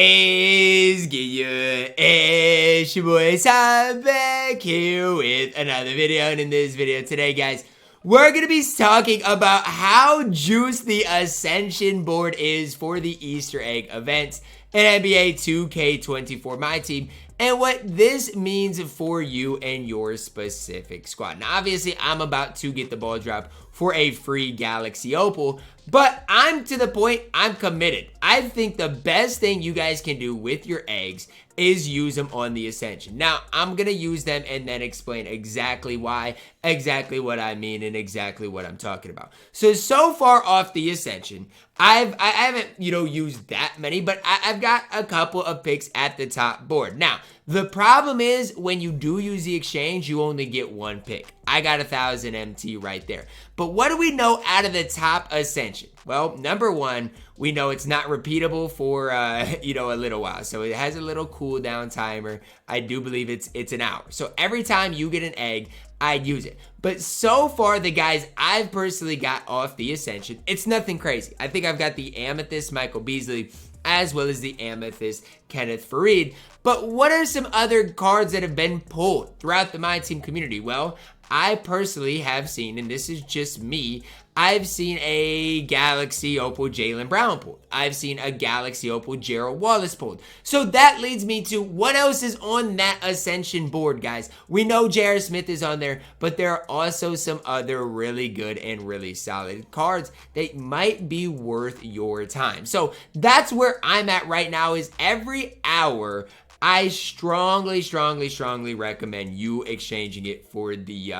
is good? It's your boy Sam back here with another video, and in this video today, guys, we're gonna be talking about how juiced the Ascension board is for the Easter egg events in NBA 2K24 MyTEAM, and what this means for you and your specific squad. Now, obviously, I'm about to get the ball drop for a free Galaxy Opal, but I'm to the point, I'm committed. I think the best thing you guys can do with your eggs is use them on the Ascension. Now, I'm going to use them and then explain exactly why, exactly what I mean, and exactly what I'm talking about. So far off the Ascension, I haven't, used that many, but I've got a couple of picks at the top board. Now, the problem is when you do use the exchange, you only get one pick. I got 1,000 MT right there. But what do we know out of the top Ascension? Well, number one, we know it's not repeatable for, a little while. So it has a little cooldown timer. I do believe it's an hour. So every time you get an egg, I'd use it. But so far, the guys I've personally got off the Ascension, it's nothing crazy. I think I've got the Amethyst Michael Beasley, as well as the Amethyst Kenneth Faried. But what are some other cards that have been pulled throughout the MyTEAM community? Well, I personally have seen, and this is just me, I've seen a Galaxy Opal Jaylen Brown pulled. I've seen a Galaxy Opal Gerald Wallace pulled. So that leads me to what else is on that Ascension board, guys. We know J.R. Smith is on there, but there are also some other really good and really solid cards that might be worth your time. So that's where I'm at right now, is every hour I strongly recommend you exchanging it for the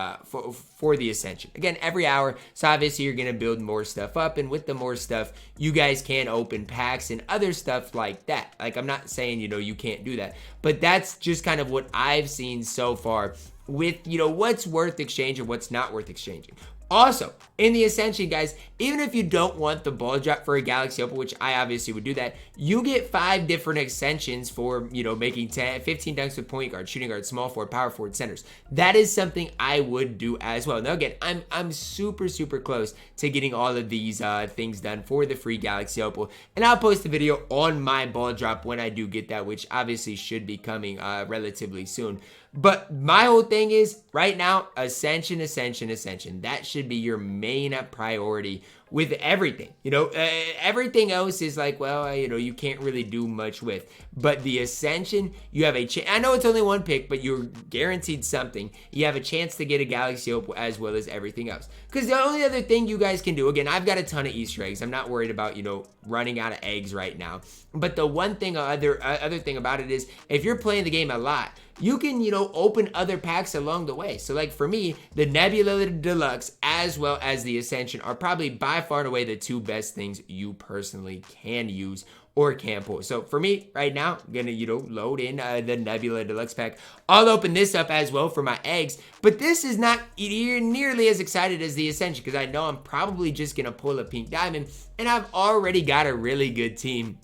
for the Ascension. Again, every hour, so obviously you're gonna build more stuff up, and with the more stuff, you guys can open packs and other stuff like that. Like, I'm not saying you can't do that, but that's just kind of what I've seen so far with what's worth exchanging, what's not worth exchanging. Also, in the Ascension, guys, even if you don't want the ball drop for a Galaxy Opal, which I obviously would do that, you get 5 different extensions for, making 15 dunks with point guard, shooting guard, small forward, power forward, centers. That is something I would do as well. Now, again, I'm super close to getting all of these things done for the free Galaxy Opal, and I'll post a video on my ball drop when I do get that, which obviously should be coming relatively soon. But my whole thing is, right now, Ascension. That should be your main priority with everything. Everything else is like, well, you can't really do much with. But the Ascension, you have a chance. I know it's only one pick, but you're guaranteed something. You have a chance to get a Galaxy Opal as well as everything else. Because the only other thing you guys can do, again, I've got a ton of Easter eggs. I'm not worried about, running out of eggs right now. But the one thing, other thing about it is, if you're playing the game a lot, you can, open other packs along the way. So, like, for me, the Nebula Deluxe as well as the Ascension are probably by far and away the 2 best things you personally can use or can pull. So, for me, right now, I'm going to, load in the Nebula Deluxe pack. I'll open this up as well for my eggs. But this is not nearly as excited as the Ascension, because I know I'm probably just going to pull a pink diamond, and I've already got a really good team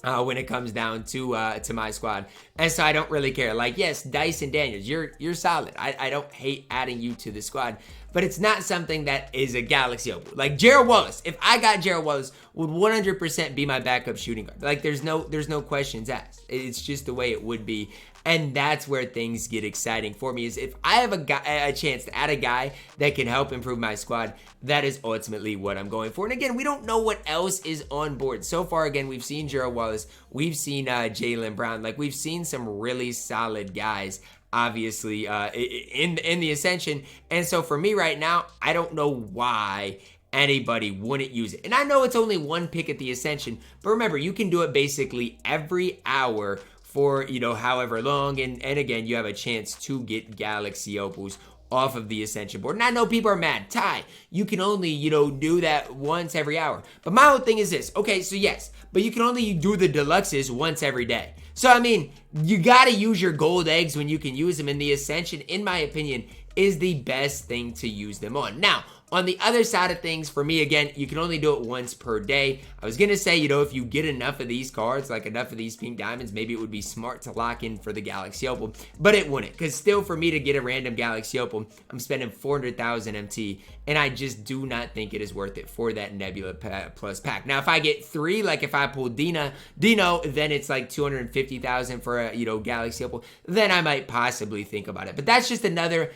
when it comes down to my squad, and so I don't really care. Like, yes, Dyson Daniels, you're solid. I don't hate adding you to the squad, but it's not something that is a Galaxy Opal. Like Gerald Wallace, if I got Gerald Wallace, would 100% be my backup shooting guard. Like, there's no questions asked. It's just the way it would be. And that's where things get exciting for me, is if I have a chance to add a guy that can help improve my squad, that is ultimately what I'm going for. And again, we don't know what else is on board. So far, again, we've seen Gerald Wallace. We've seen Jaylen Brown. Like, we've seen some really solid guys, obviously, in the Ascension. And so for me right now, I don't know why anybody wouldn't use it. And I know it's only one pick at the Ascension, but remember, you can do it basically every hour for, however long, and again, you have a chance to get Galaxy Opals off of the Ascension board. And I know people are mad. Ty, you can only, do that once every hour. But my whole thing is this. Okay, so yes, but you can only do the deluxes once every day. So, I mean, you got to use your gold eggs when you can use them. In the Ascension, in my opinion, is the best thing to use them on. Now, on the other side of things, for me, again, you can only do it once per day. I was going to say, you know, if you get enough of these cards, like enough of these pink diamonds, maybe it would be smart to lock in for the Galaxy Opal, but it wouldn't, because still for me to get a random Galaxy Opal, I'm spending 400,000 MT, and I just do not think it is worth it for that Nebula Plus pack. Now, if I get 3, like if I pull Dino, then it's like 250,000 for a, you know, Galaxy Opal, then I might possibly think about it. But that's just another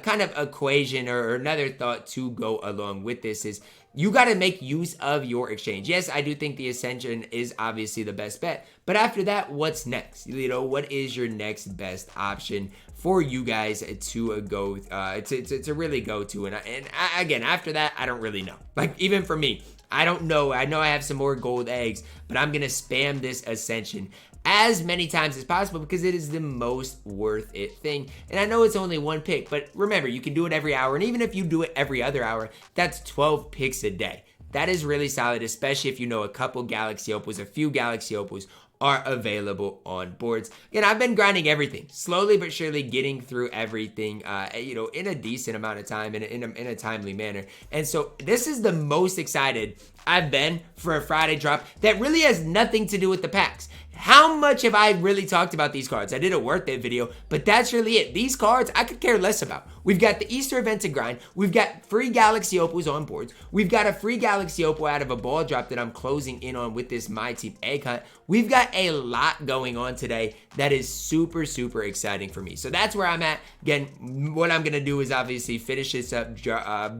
kind of equation or another thought to go along with this is you got to make use of your exchange. Yes, I do think the Ascension is obviously the best bet, but after that, what's next? You know, what is your next best option for you guys to go to really go to? And again, after that, I don't really know. Like even for me, I don't know. I know I have some more gold eggs, but I'm gonna spam this Ascension as many times as possible because it is the most worth it thing. And I know it's only one pick, but remember, you can do it every hour. And even if you do it every other hour, that's 12 picks a day. That is really solid, especially if you know a couple Galaxy Opals, a few Galaxy Opals are available on boards. Again, I've been grinding everything, slowly but surely getting through everything, you know, in a decent amount of time, in a timely manner. And so this is the most excited I've been for a Friday drop that really has nothing to do with the packs. How much have I really talked about these cards? I did a worth it video, but that's really it. These cards, I could care less about. We've got the Easter event to grind. We've got free Galaxy Opals on boards. We've got a free Galaxy Opal out of a ball drop that I'm closing in on with this MyTEAM egg hunt. We've got a lot going on today that is super, super exciting for me. So that's where I'm at. Again, what I'm going to do is obviously finish this up,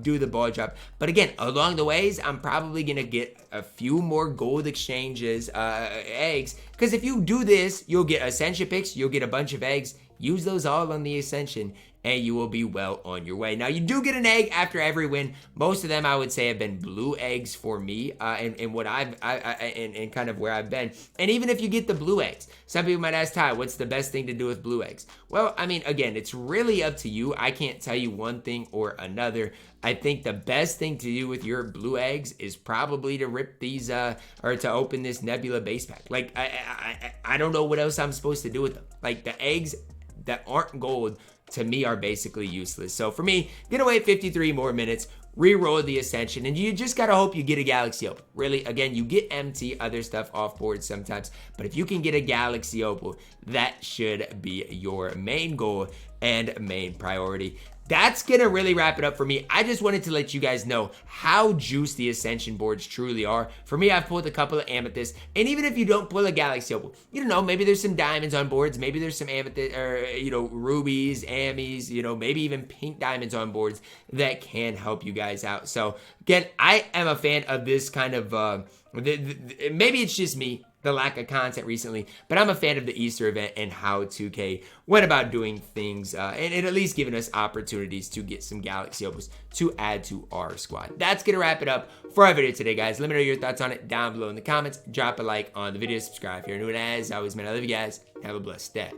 do the ball drop. But again, along the ways, I'm probably going to get a few more gold exchanges, eggs. Because if you do this, you'll get Ascension picks, you'll get a bunch of eggs. Use those all on the Ascension, and you will be well on your way. Now, you do get an egg after every win. Most of them, I would say, have been blue eggs for me, and what and kind of where I've been. And even if you get the blue eggs, some people might ask, Ty, what's the best thing to do with blue eggs? Well, I mean, again, it's really up to you. I can't tell you one thing or another. I think the best thing to do with your blue eggs is probably to rip these, or to open this Nebula base pack. Like, I don't know what else I'm supposed to do with them. Like, the eggs that aren't gold, to me, are basically useless. So for me, gonna wait 53 more minutes, re-roll the Ascension, and you just gotta hope you get a Galaxy Opal. Really, again, you get MT, other stuff off board sometimes, but if you can get a Galaxy Opal, that should be your main goal and main priority. That's gonna really wrap it up for me. I just wanted to let you guys know how juiced the Ascension boards truly are. For me, I've pulled a couple of amethysts, and even if you don't pull a Galaxy Opal, you don't know, maybe there's some diamonds on boards, maybe there's some amethyst, or you know, rubies, amies, you know, maybe even pink diamonds on boards that can help you guys out. So again, I am a fan of this kind of maybe it's just me, the lack of content recently, but I'm a fan of the Easter event and how 2K went about doing things, and at least giving us opportunities to get some Galaxy Opals to add to our squad. That's gonna wrap it up for our video today, guys. Let me know your thoughts on it down below in the comments. Drop a like on the video, subscribe if you're new, and as always, man, I love you guys. Have a blessed day.